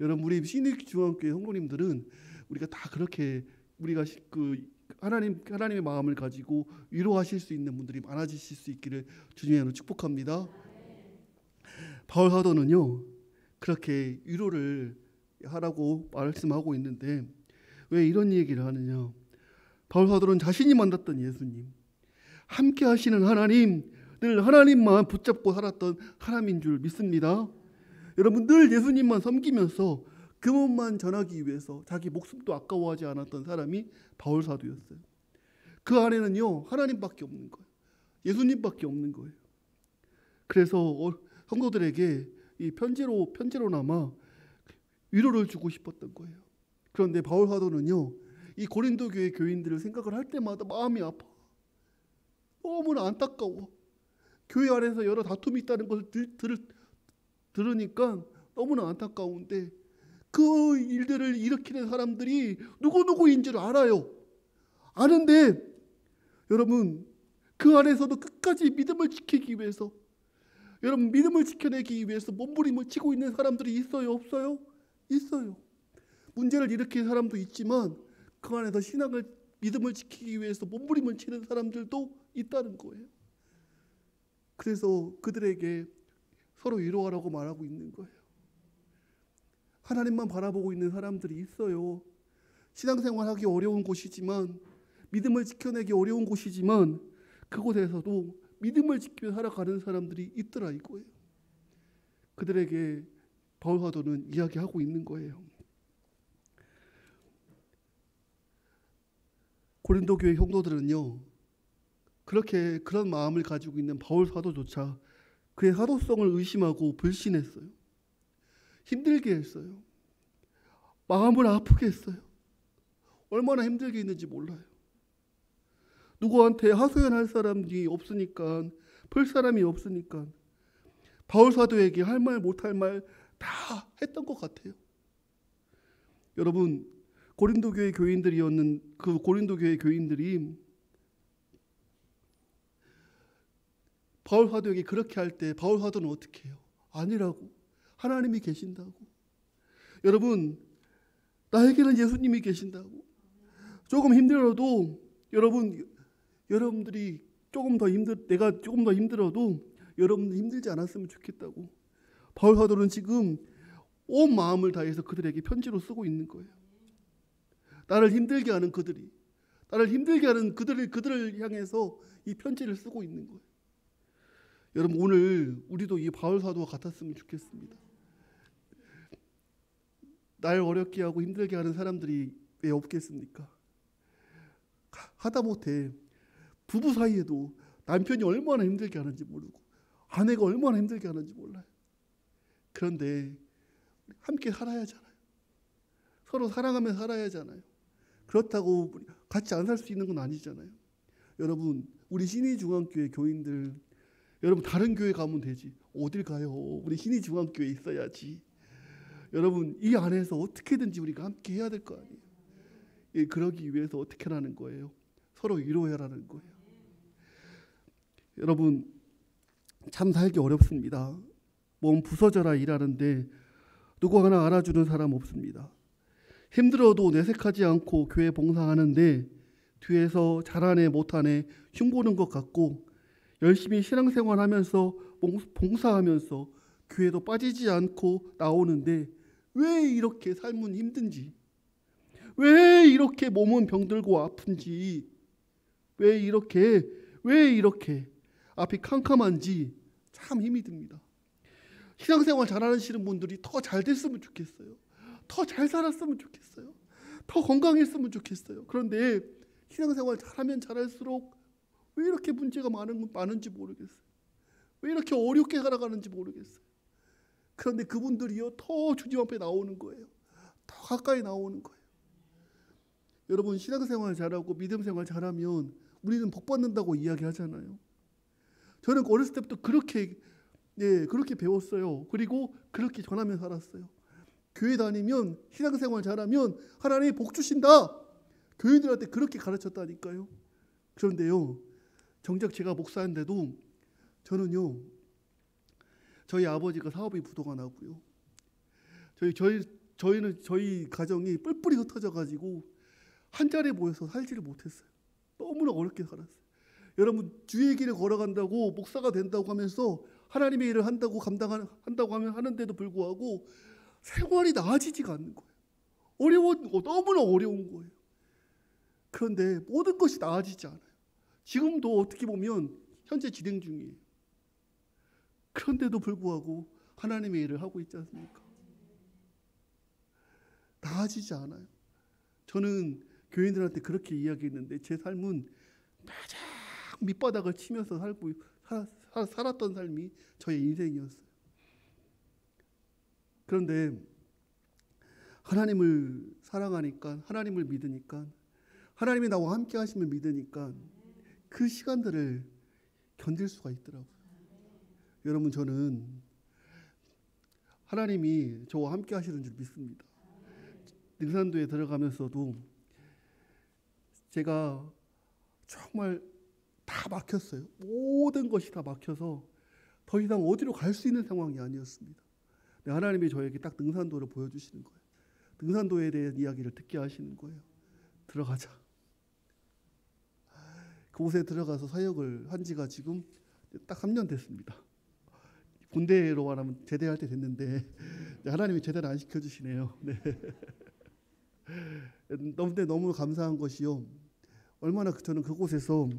여러분, 우리 신익중앙교회 성도님들은 우리가 다 그렇게 우리가 하나님의 마음을 가지고 위로하실 수 있는 분들이 많아지실 수 있기를 주님의 이름으로 축복합니다. 바울 사도는요 그렇게 위로를 하라고 말씀하고 있는데 왜 이런 얘기를 하느냐? 바울 사도는 자신이 만났던 예수님, 함께 하시는 하나님, 늘 하나님만 붙잡고 살았던 사람인 줄 믿습니다. 여러분, 늘 예수님만 섬기면서 그분만 전하기 위해서 자기 목숨도 아까워하지 않았던 사람이 바울 사도였어요. 그 안에는요 하나님밖에 없는 거예요. 예수님밖에 없는 거예요. 그래서 성도들에게 이 편지로나마 위로를 주고 싶었던 거예요. 그런데 바울 사도는요 이 고린도 교회 교인들을 생각을 할 때마다 마음이 아파. 너무나 안타까워. 교회 안에서 여러 다툼이 있다는 것을 들으니까 너무나 안타까운데 그 일들을 일으키는 사람들이 누구인 줄 알아요. 아는데 여러분 그 안에서도 끝까지 믿음을 지키기 위해서, 여러분 믿음을 지켜내기 위해서 몸부림을 치고 있는 사람들이 있어요, 없어요? 있어요. 문제를 일으키는 사람도 있지만 그 안에서 믿음을 지키기 위해서 몸부림을 치는 사람들도 있다는 거예요. 그래서 그들에게 서로 위로하라고 말하고 있는 거예요. 하나님만 바라보고 있는 사람들이 있어요. 신앙생활하기 어려운 곳이지만, 믿음을 지켜내기 어려운 곳이지만 그곳에서도 믿음을 지키며 살아가는 사람들이 있더라 이거예요. 그들에게 바울 사도는 이야기하고 있는 거예요. 고린도 교회 성도들은요 그런 마음을 가지고 있는 바울 사도조차 그의 사도성을 의심하고 불신했어요. 힘들게 했어요. 마음을 아프게 했어요. 얼마나 힘들게 했는지 몰라요. 누구한테 하소연할 사람이 없으니까, 풀 사람이 없으니까 바울 사도에게 할 말 못할 말 다 했던 것 같아요. 여러분, 고린도 교회 교인들이 바울 사도에게 그렇게 할 때 바울 사도는 어떻게 해요? 아니라고. 하나님이 계신다고. 여러분, 나에게는 예수님이 계신다고. 조금 힘들어도 여러분들이 내가 조금 더 힘들어도 여러분들 힘들지 않았으면 좋겠다고. 바울 사도는 지금 온 마음을 다해서 그들에게 편지로 쓰고 있는 거예요. 나를 힘들게 하는 그들을 향해서 이 편지를 쓰고 있는 거예요. 여러분, 오늘 우리도 이 바울 사도와 같았으면 좋겠습니다. 날 어렵게 하고 힘들게 하는 사람들이 왜 없겠습니까? 하다못해 부부 사이에도 남편이 얼마나 힘들게 하는지 모르고 아내가 얼마나 힘들게 하는지 몰라요. 그런데 함께 살아야 하잖아요. 서로 사랑하며 살아야 하잖아요. 그렇다고 같이 안 살 수 있는 건 아니잖아요. 여러분, 우리 신의중앙교회 교인들, 여러분 다른 교회 가면 되지. 어딜 가요? 우리 신의중앙교회에 있어야지. 여러분, 이 안에서 어떻게든지 우리가 함께 해야 될 거 아니에요. 그러기 위해서 어떻게 하라는 거예요? 서로 위로해라는 거예요. 여러분, 참 살기 어렵습니다. 몸 부서져라 일하는데 누구 하나 알아주는 사람 없습니다. 힘들어도 내색하지 않고 교회 봉사하는데 뒤에서 잘하네 못하네 흉보는 것 같고, 열심히 신앙생활하면서 봉사하면서 교회도 빠지지 않고 나오는데 왜 이렇게 삶은 힘든지, 왜 이렇게 몸은 병들고 아픈지, 왜 이렇게 앞이 캄캄한지 참 힘이 듭니다. 신앙생활 잘하시는 분들이 더 잘 됐으면 좋겠어요. 더 잘 살았으면 좋겠어요. 더 건강했으면 좋겠어요. 그런데 신앙생활 잘하면 잘할수록 왜 이렇게 문제가 많은지 모르겠어요. 왜 이렇게 어렵게 살아가는지 모르겠어요. 그런데 그분들이요 더 주님 앞에 나오는 거예요. 더 가까이 나오는 거예요. 여러분 신앙생활 잘하고 믿음생활 잘하면 우리는 복 받는다고 이야기하잖아요. 저는 어렸을 때부터 그렇게 배웠어요. 그리고 그렇게 전하며 살았어요. 교회 다니면 신앙생활 잘하면 하나님이 복 주신다. 교인들한테 그렇게 가르쳤다니까요. 그런데요 정작 제가 목사인데도 저는요 저희 아버지가 사업이 부도가 나고요. 저희는 저희 가정이 뿔뿔이 흩어져가지고 한 자리에 모여서 살지를 못했어요. 너무나 어렵게 살았어요. 여러분 주의 길을 걸어간다고 목사가 된다고 하면서 하나님의 일을 한다고 감당한다고 하는데도 불구하고 생활이 나아지지가 않는 거예요. 너무나 어려운 거예요. 그런데 모든 것이 나아지지 않아요. 지금도 어떻게 보면 현재 진행 중이에요. 그런데도 불구하고 하나님의 일을 하고 있지 않습니까? 나아지지 않아요. 저는 교인들한테 그렇게 이야기했는데 제 삶은 가장 밑바닥을 치면서 살았던 삶이 저의 인생이었어요. 그런데 하나님을 사랑하니까, 하나님을 믿으니까, 하나님이 나와 함께 하심을 믿으니까 그 시간들을 견딜 수가 있더라고요. 여러분 저는 하나님이 저와 함께 하시는 줄 믿습니다. 능산도에 들어가면서도 제가 정말 다 막혔어요. 모든 것이 다 막혀서 더 이상 어디로 갈 수 있는 상황이 아니었습니다. 하나님이 저에게 딱 능산도를 보여주시는 거예요. 능산도에 대한 이야기를 듣게 하시는 거예요. 들어가자. 그곳에 들어가서 사역을 한 지가 지금 딱 3년 됐습니다. 군대로 말하면 제대할 때 됐는데 하나님이 제대를 안 시켜주시네요. 네. 너무 감사한 것이요. 얼마나 저는 그곳에서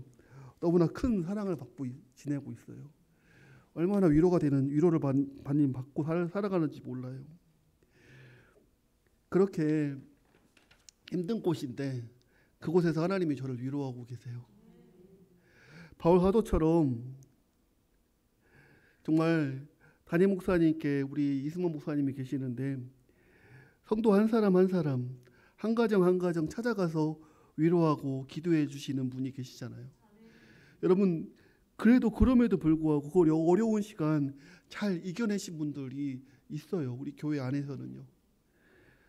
너무나 큰 사랑을 받고 지내고 있어요. 얼마나 위로를 받고 살아가는지 몰라요. 그렇게 힘든 곳인데 그곳에서 하나님이 저를 위로하고 계세요. 바울 사도처럼 정말 담임 목사님께 우리 이승만 목사님이 계시는데 성도 한 사람 한 사람 한 가정 한 가정 찾아가서 위로하고 기도해 주시는 분이 계시잖아요. 여러분 그럼에도 불구하고 그 어려운 시간 잘 이겨내신 분들이 있어요. 우리 교회 안에서는요.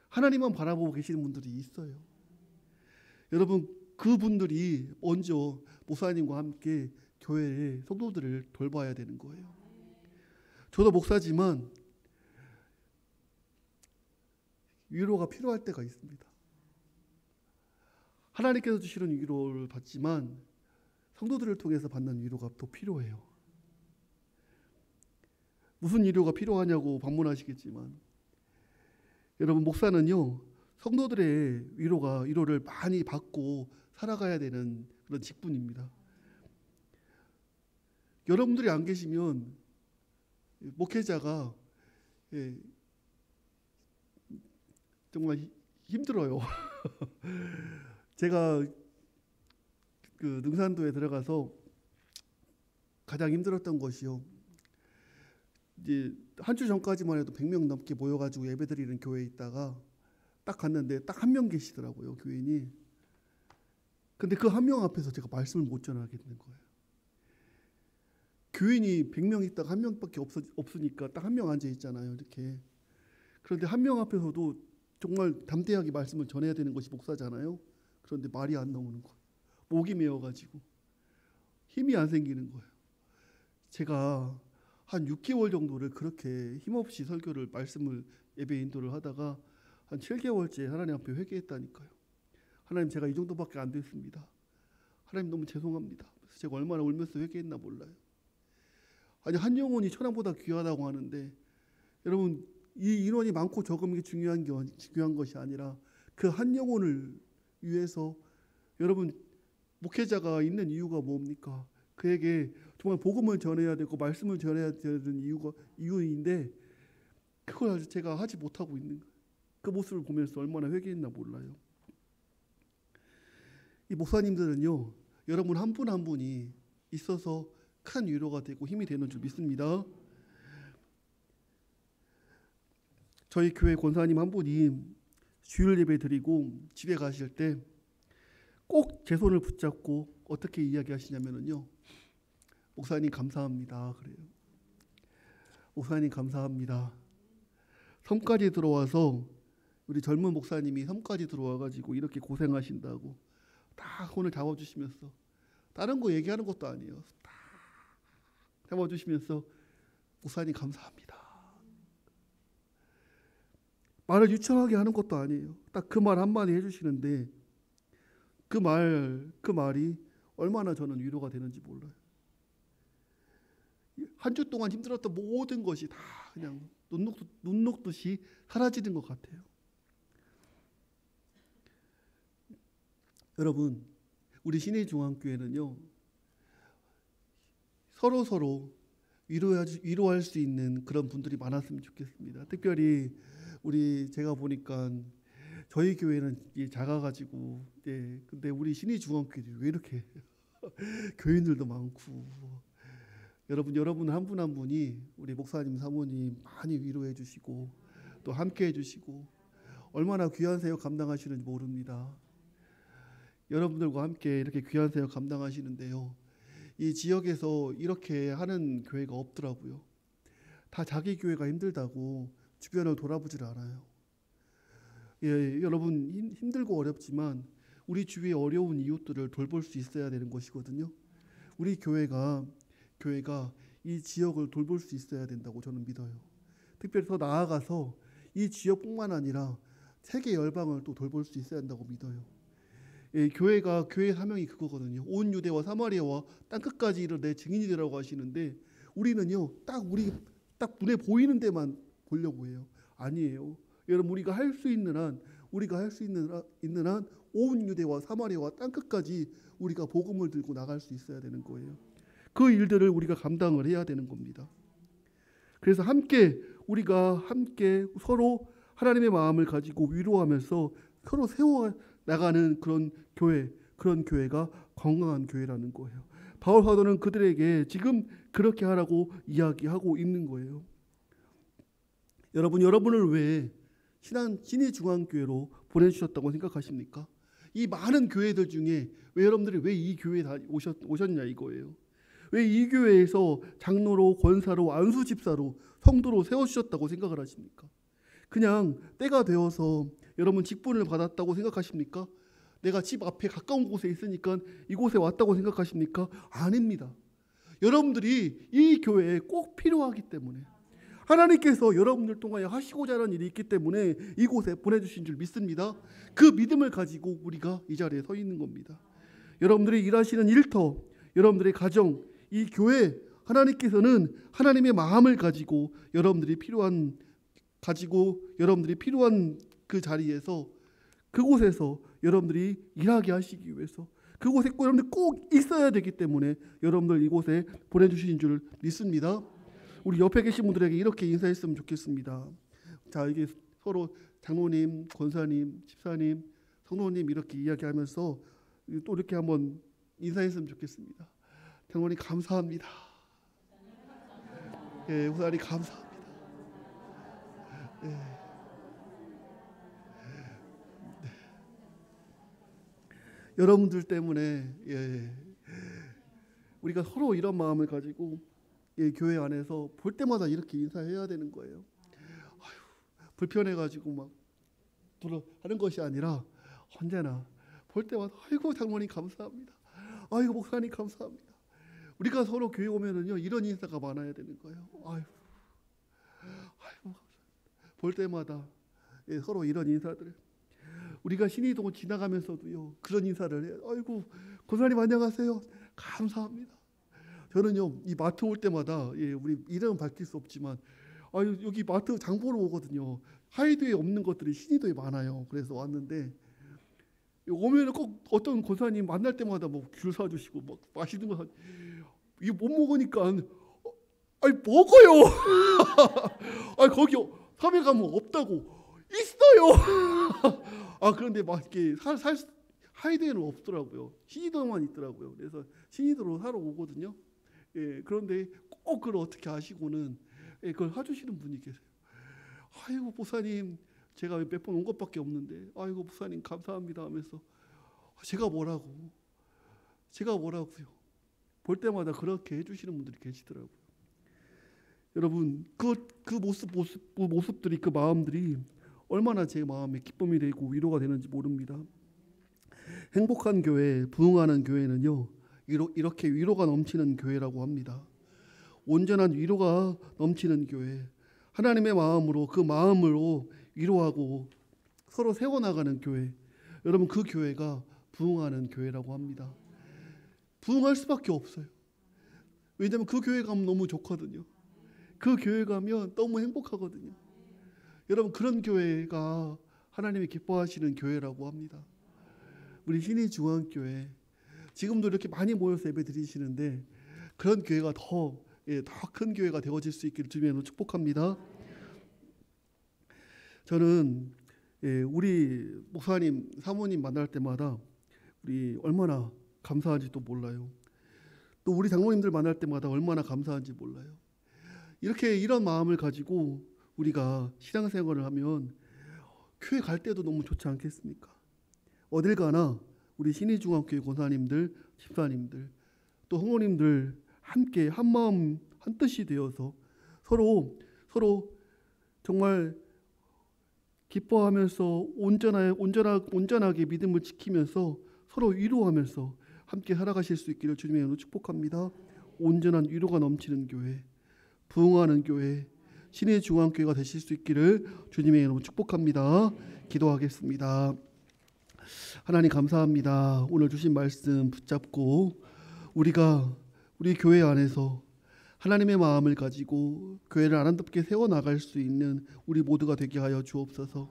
하나님만 바라보고 계시는 분들이 있어요. 여러분 그분들이 먼저 목사님과 함께 교회의 성도들을 돌봐야 되는 거예요. 저도 목사지만 위로가 필요할 때가 있습니다. 하나님께서 주시는 위로를 받지만 성도들을 통해서 받는 위로가 또 필요해요. 무슨 위로가 필요하냐고 반문하시겠지만 여러분 목사는요 성도들의 위로를 많이 받고 살아가야 되는 그런 직분입니다. 여러분들이 안 계시면 목회자가 정말 힘들어요. 제가 그 능산도에 들어가서 가장 힘들었던 것이요. 이제 한 주 전까지만 해도 100명 넘게 모여가지고 예배드리는 교회에 있다가 딱 갔는데 딱 한 명 계시더라고요, 교인이. 근데 그 한 명 앞에서 제가 말씀을 못 전하겠는 거예요. 교인이 100명 있다가 한 명밖에 없으니까 딱 한 명 앉아 있잖아요, 이렇게. 그런데 한 명 앞에서도 정말 담대하게 말씀을 전해야 되는 것이 목사잖아요. 그런데 말이 안 나오는 거예요. 목이 메어가지고 힘이 안 생기는 거예요. 제가 한 6개월 정도를 그렇게 힘없이 말씀을 예배 인도를 하다가 한 7개월째 하나님 앞에 회개했다니까요. 하나님 제가 이 정도밖에 안 됐습니다. 하나님 너무 죄송합니다. 그래서 제가 얼마나 울면서 회개했나 몰라요. 아니 한 영혼이 천왕보다 귀하다고 하는데 여러분 이 인원이 많고 적음이 중요한 것이 아니라 그 한 영혼을 위해서 여러분 목회자가 있는 이유가 뭡니까? 그에게 정말 복음을 전해야 되고 말씀을 전해야 되는 이유인데 그걸 제가 하지 못하고 있는 거예요. 그 모습을 보면서 얼마나 회개했나 몰라요. 이 목사님들은요, 여러분 한 분 한 분이 있어서 큰 위로가 되고 힘이 되는 줄 믿습니다. 저희 교회 권사님 한 분이 주일 예배 드리고 집에 가실 때 꼭 제 손을 붙잡고 어떻게 이야기하시냐면요, 목사님 감사합니다 그래요. 목사님 감사합니다. 섬까지 들어와서 우리 젊은 목사님이 섬까지 들어와가지고 이렇게 고생하신다고 다 손을 잡아주시면서, 다른 거 얘기하는 것도 아니에요, 다 잡아주시면서 목사님 감사합니다. 말을 유창하게 하는 것도 아니에요. 딱 그 말 한마디 해주시는데 그 말이 얼마나 저는 위로가 되는지 몰라요. 한 주 동안 힘들었던 모든 것이 다 그냥 눈 녹듯이 사라지는 것 같아요. 여러분, 우리 신의중앙교회는요, 서로 위로할 수 있는 그런 분들이 많았으면 좋겠습니다. 특별히 제가 보니까 저희 교회는 작아가지고, 근데 우리 신의중앙교회 왜 이렇게 교인들도 많고, 여러분 한 분 한 분이 우리 목사님 사모님 많이 위로해 주시고 또 함께 해주시고 얼마나 귀한 사역 감당하시는지 모릅니다. 여러분들과 함께 이렇게 귀한 사역 감당하시는데요, 이 지역에서 이렇게 하는 교회가 없더라고요. 다 자기 교회가 힘들다고 주변을 돌아보질 않아요. 여러분 힘들고 어렵지만 우리 주위에 어려운 이웃들을 돌볼 수 있어야 되는 것이거든요. 우리 교회가 이 지역을 돌볼 수 있어야 된다고 저는 믿어요. 특별히 더 나아가서 이 지역뿐만 아니라 세계 열방을 또 돌볼 수 있어야 한다고 믿어요. 교회의 사명이 그거거든요. 온 유대와 사마리아와 땅 끝까지 이를 내 증인이 되라고 하시는데 우리는요, 딱 눈에 보이는 데만 보려고 해요. 아니에요. 여러분, 우리가 할 수 있는 한 온 유대와 사마리아와 땅 끝까지 우리가 복음을 들고 나갈 수 있어야 되는 거예요. 그 일들을 우리가 감당을 해야 되는 겁니다. 그래서 우리가 함께 서로 하나님의 마음을 가지고 위로하면서 서로 세워 나가는 그런 교회가 건강한 교회라는 거예요. 바울 사도는 그들에게 지금 그렇게 하라고 이야기하고 있는 거예요. 여러분을 왜 신의중앙교회로 보내주셨다고 생각하십니까? 이 많은 교회들 중에 여러분들이 왜 이 교회에 다 오셨냐 이거예요. 왜 이 교회에서 장로로, 권사로, 안수집사로, 성도로 세워주셨다고 생각을 하십니까? 그냥 때가 되어서 여러분 직분을 받았다고 생각하십니까? 내가 집 앞에 가까운 곳에 있으니까 이곳에 왔다고 생각하십니까? 아닙니다. 여러분들이 이 교회에 꼭 필요하기 때문에, 하나님께서 여러분들 통하여 하시고자 하는 일이 있기 때문에 이곳에 보내주신 줄 믿습니다. 그 믿음을 가지고 우리가 이 자리에 서 있는 겁니다. 여러분들이 일하시는 일터, 여러분들의 가정, 이 교회, 하나님께서는 하나님의 마음을 가지고 여러분들이 필요한 그 자리에서, 그곳에서 여러분들이 일하게 하시기 위해서, 그곳에 여러분들 꼭 있어야 되기 때문에 여러분들 이곳에 보내주신 줄 믿습니다. 우리 옆에 계신 분들에게 이렇게 인사했으면 좋겠습니다. 자, 이게 서로 장로님, 권사님, 집사님, 성도님 이렇게 이야기하면서 또 이렇게 한번 인사했으면 좋겠습니다. 장로님 감사합니다. 목사님 감사합니다. 여러분들 때문에 우리가 서로 이런 마음을 가지고 교회 안에서 볼 때마다 이렇게 인사해야 되는 거예요. 불편해가지고 막 하는 것이 아니라 언제나 볼 때마다 아이고 장로님 감사합니다. 아이고 목사님 감사합니다. 우리가 서로 교회 오면은요 이런 인사가 많아야 되는 거예요. 아이고 볼 때마다 서로 이런 인사들. 우리가 신의동 지나가면서도요 그런 인사를 해요. 아이고 권사님 안녕하세요. 감사합니다. 저는요 이 마트 올 때마다 우리 이름은 밝힐 수 없지만 여기 마트 장 보러 오거든요. 하이드에 없는 것들이 신의도에 많아요. 그래서 왔는데 오면은 꼭 어떤 권사님 만날 때마다 뭐 귤 사주시고 막 맛있는 거 이거 못 먹으니까 아니 먹어요. 아 거기 섬에 가면 없다고. 있어요. 아 그런데 막 이렇게 하이드에는 없더라고요. 신이도만 있더라고요. 그래서 신이도로 사러 오거든요. 예, 그런데 꼭 그걸 어떻게 아시고는 그걸 사주시는 분이 계세요. 아이고 목사님, 제가 몇 번 온 것밖에 없는데, 아이고 목사님 감사합니다 하면서 제가 뭐라고요? 볼 때마다 그렇게 해주시는 분들이 계시더라고요. 여러분 그 모습들이, 그 마음들이 얼마나 제 마음에 기쁨이 되고 위로가 되는지 모릅니다. 행복한 교회, 부흥하는 교회는요, 이렇게 위로가 넘치는 교회라고 합니다. 온전한 위로가 넘치는 교회, 하나님의 마음으로, 그 마음으로 위로하고 서로 세워나가는 교회, 여러분 그 교회가 부흥하는 교회라고 합니다. 부흥할 수밖에 없어요. 왜냐하면 그 교회 가면 너무 좋거든요. 그 교회 가면 너무 행복하거든요. 여러분 그런 교회가 하나님이 기뻐하시는 교회라고 합니다. 우리 신의중앙교회 지금도 이렇게 많이 모여서 예배 드리시는데 그런 교회가 더 큰 교회가 되어질 수 있기를 주님으로 축복합니다. 저는 우리 목사님, 사모님 만날 때마다 우리 얼마나 감사한지도 몰라요. 또 우리 장로님들 만날 때마다 얼마나 감사한지 몰라요. 이런 마음을 가지고 우리가 신앙생활을 하면 교회 갈 때도 너무 좋지 않겠습니까? 어딜 가나 우리 신의중앙교회 권사님들, 집사님들, 또 성도님들 함께 한 마음 한 뜻이 되어서 서로 정말 기뻐하면서 온전하게 믿음을 지키면서 서로 위로하면서 함께 살아가실 수 있기를 주님의 이름으로 축복합니다. 온전한 위로가 넘치는 교회, 부흥하는 교회, 신의중앙교회가 되실 수 있기를 주님의 이름으로 축복합니다. 기도하겠습니다. 하나님 감사합니다. 오늘 주신 말씀 붙잡고 우리 교회 안에서 하나님의 마음을 가지고 교회를 아름답게 세워나갈 수 있는 우리 모두가 되게 하여 주옵소서.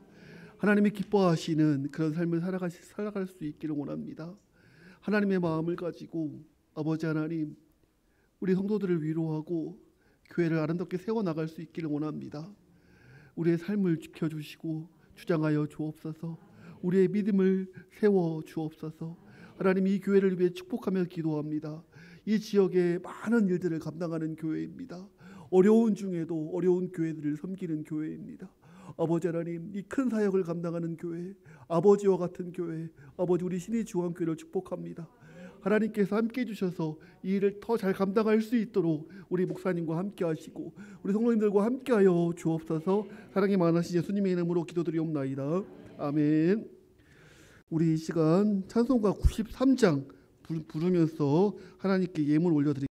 하나님이 기뻐하시는 그런 삶을 살아갈 수 있기를 원합니다. 하나님의 마음을 가지고 아버지 하나님, 우리 성도들을 위로하고 교회를 아름답게 세워나갈 수 있기를 원합니다. 우리의 삶을 지켜주시고 주장하여 주옵소서. 우리의 믿음을 세워 주옵소서. 하나님 이 교회를 위해 축복하며 기도합니다. 이 지역의 많은 일들을 감당하는 교회입니다. 어려운 중에도 어려운 교회들을 섬기는 교회입니다. 아버지 하나님, 이 큰 사역을 감당하는 교회, 아버지와 같은 교회, 아버지 우리 신의중앙교회를 축복합니다. 하나님께서 함께 해주셔서 이 일을 더 잘 감당할 수 있도록 우리 목사님과 함께 하시고 우리 성도님들과 함께 하여 주옵소서. 사랑이 많으신 예수님의 이름으로 기도드리옵나이다. 아멘. 우리 이 시간 찬송가 93장 부르면서 하나님께 예물 올려드리겠습니다.